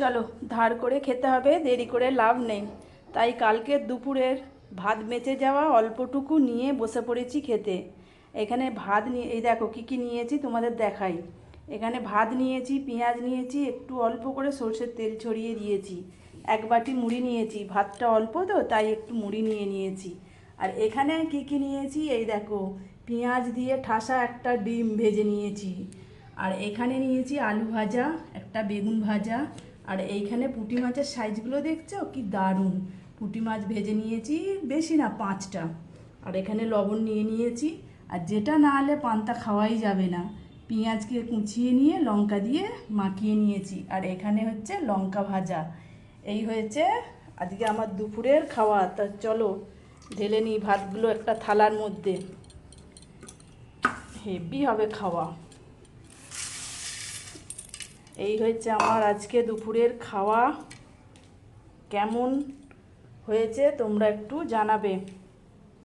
চলো ধার করে খেতে হবে, দেরি করে লাভ নেই। তাই কালকে দুপুরের ভাত বেঁচে যাওয়া অল্পটুকু নিয়ে বসে পড়েছি খেতে। এখানে ভাত নিয়ে এই দেখো কী কী নিয়েছি তোমাদের দেখাই। এখানে ভাত নিয়েছি, পেঁয়াজ নিয়েছি, একটু অল্প করে সর্ষের তেল ছড়িয়ে দিয়েছি, এক বাটি মুড়ি নিয়েছি, ভাতটা অল্প তো তাই একটু মুড়ি নিয়ে নিয়েছি। আর এখানে কী কী নিয়েছি এই দেখো, পেঁয়াজ দিয়ে ঠাসা একটা ডিম ভেজে নিয়েছি। আর এখানে নিয়েছি আলু ভাজা, একটা বেগুন ভাজা। আর এইখানে পুঁটি মাছের সাইজগুলো দেখছো কি দারুণ, পুঁটি মাছ ভেজে নিয়েছি, বেশি না 5টা। আর এখানে লবণ নিয়ে নিয়েছি। আর যেটা না হলে পান্তা খাওয়াই যাবে না, পেঁয়াজকে কুচিয়ে নিয়ে লঙ্কা দিয়ে মাখিয়ে নিয়েছি। আর এখানে হচ্ছে লঙ্কা ভাজা। এই হয়েছে আজকে আমার দুপুরের খাওয়া। তা চলো ঢেলে নিই ভাতগুলো একটা থালার মধ্যে, হেভি হবে খাওয়া। এই হচ্ছে আমার আজকে দুপুরের খাওয়া। কেমন হয়েছে তোমরা একটু জানাবে।